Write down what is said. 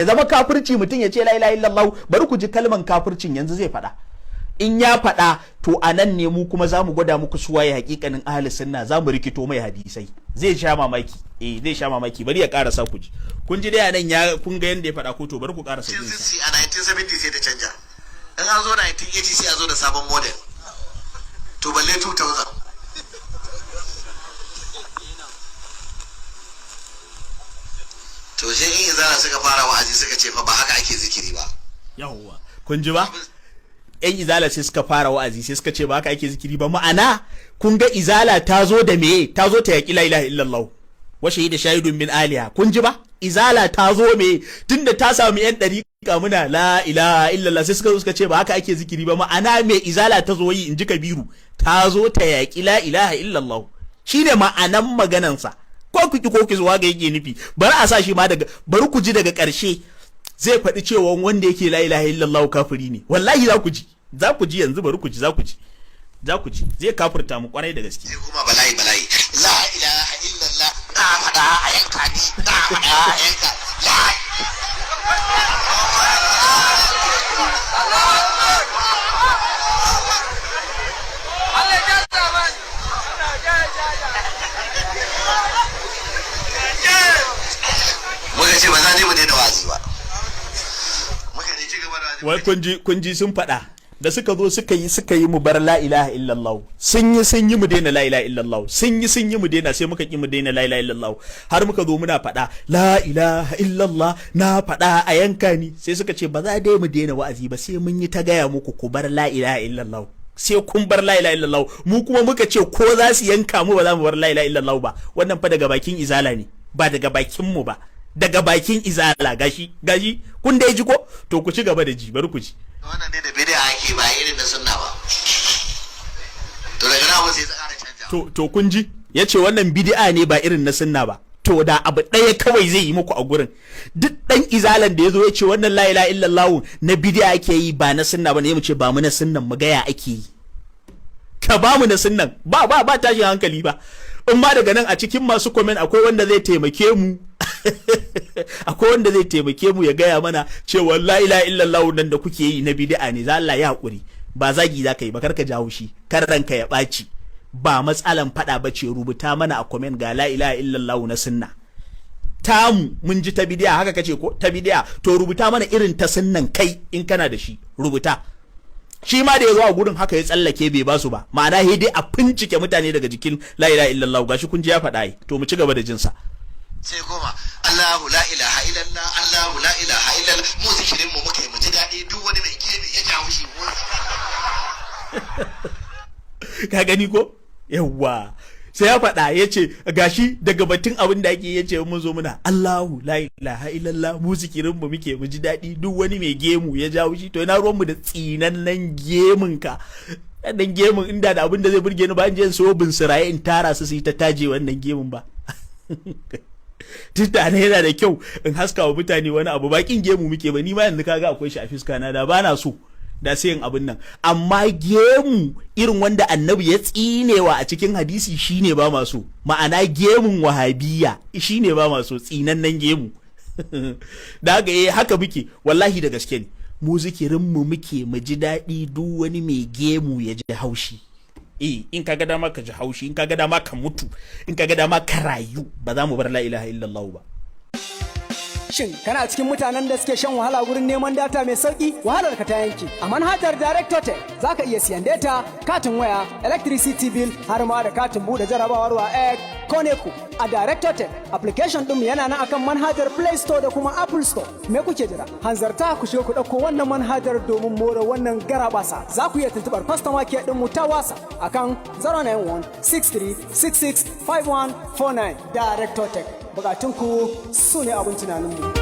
ya zama kafirci mutum ya ce la ilaha illallah. Bari ku ji kalman kafircin yanzu zai faɗa. In ya faɗa to a nan ne mu kuma za mu gwada muku suwaye hakikanin ahli sunna, za mu rikito mai hadisai. Zai sha mamaki, zai sha mamaki. Bari ya karasa ku ji. Kun ji dai a nan ya kun ga yanda ya faɗa ko to bari ku karasa ku. A 1970 sai ta canja. In an zo 1980 sai a zo da sabon model. To balle 2000. To sai in izara suka fara wa'azi suka ce fa ba haka ake zikiri ba. Yawwa. Kun ji ba? Yan izala sai suka fara wa'azi sai suka ce ba haka ake zikiri ba. Ma'ana kun ga izala ta zo da meye? Ta zo ta yaƙi la ilaha illallah wa shahida shahidun min aliha. Kun ji ba? Izala ta zo meye? Tunda ta samu yan dariƙa muna la ilaha illallah sai suka ce ba haka ake zikiri ba. Ma'ana me izala ta zo yi? In ji Kabiru, ta zo ta yaƙi la ilaha illallah. Shine ma'anan maganansa. Ko ku ki ko ki zuwa ga yake nufi. Bari a sa shi ma daga, bari ku ji daga ƙarshe zai faɗi cewa wanda yake la ilaha illallah kafiri ne. Wallahi za ku ji yanzu. Bari ku ji, za ku ji zai kafirta mu kwarai da gaske. Sai kuma bala'i la ilaha illallah na faɗa a yanka ni, na faɗa a yanka muka ce ba za mu daina wazi ba. Wai kun ji sun faɗa da suka zo suka yi mu bar la ilaha illallah. Sun yi mu daina la ilaha illallah. Sun yi mu daina, sai muka ki mu daina la ilaha illallah. Har muka zo muna faɗa la ilaha illallah na faɗa a yanka ni. Sai suka ce ba za dai mu daina wa'azi ba, sai mun yi ta gaya muku ku bar la ilaha illallah. Sai kun bar la ilaha illallah. Mu kuma muka ce ko za su yanka mu ba za mu bar la ilaha illallah ba. Wannan fa daga bakin izala ne, ba daga bakin mu ba. Daga bakin izala. Gashi kun dai ji ko? To ku ci gaba da ji, bari ku ji. Wannan dai da bid'a ake ba irin da sunna ba. To daga nan sai tsara canja. To kun ji? Yace wannan bid'a ne ba irin na sunna ba. To da abu ɗaya kawai zai yi muku a gurin. Duk dan izalan da yazo yace wannan la ilaha illallah na bid'a ake yi ba na sunna ba ne, mu ce ba mu na sunnan mu ga ya ake yi. Ka ba mu na sunnan. Ba tashin hankali ba. In ma daga nan a cikin masu comment akwai wanda zai taimake mu. Akwai wanda zai taimake mu ya gaya mana cewa la ilaha illallah nan da kuke yi na bid'a ne. Za Allah ya hakuri, ba zagi za ka yi ba, kar ka jawo shi, kar ranka ya ɓaci. Ba matsalan faɗa ba ce. Rubuta mana a comment ga la ilaha illallah na sunna tamu. Mun ji ta bid'a, haka kace ko ta bid'a, to rubuta mana irin ta sunnan kai in kana da shi, rubuta. Shi ma da ya zo a gurin haka ya tsallake bai basu ba. Ma'ana he dai a fincike mutane daga jikin la ilaha illallah. Gashi kun ji ya faɗa yi. To mu ci gaba da jinsa. Sai goma Allahu la ilaha illallah, Allahu la ilaha illallah. Mu zikirin mu muka yi mu ji daɗi, duk wani mai gebe ya jawo shi ka gani ko? Yawwa. Sai ya faɗa ya ce gashi daga batun abin da ake, ya ce mun zo muna Allahu la ilaha illallah, mu zikirin mu muke mu ji daɗi, duk wani mai gemu ya jawo shi. To ina ruwan mu da tsinannen gemun ka. Dan gemun inda da abin da zai burge ni ba in je so bin siraye in tara su yi ta taje wannan gemun ba. Tunda ne yana da kyau in haska wa mutane wani abu, bakin gemu muke ba. Ni ma yanzu kaga akwai shi a fiska na, da bana so da sai yin abin nan. Amma gemu irin wanda annabi ya tsinewa a cikin hadisi shine ba maso. Ma'ana gemun wahabiyya shine ba maso, tsinannen gemu. Da haka haka muke, wallahi da gaske ne. Mu zikirin mu muke mu ji daɗi, duk wani mai gemu ya ji haushi. In ka ga dama ka ji haushi, in ka ga dama ka mutu, in ka ga dama ka rayu, ba za mu bar la ilaha illallah ba. Shin kana cikin mutanen da suke shan wahala gurin neman data mai sauki? Wahalar ka ta yanke. A manhajar Directotek za ka iya siyan data, katin waya, electricity bill, har ma da katin buɗe jarabawar wa ko ne ku. A Directotek application ɗinmu yana nan akan manhajar Play Store da kuma Apple Store. Me kuke jira? Hanzarta ku shiga ku ɗauko wannan manhajar domin more wannan garabasa. Za ku iya tuntuɓar customer care ɗinmu ta wasa akan 091 63 66 5149. Directotek. Bukatunku su ne abin tunaninmu.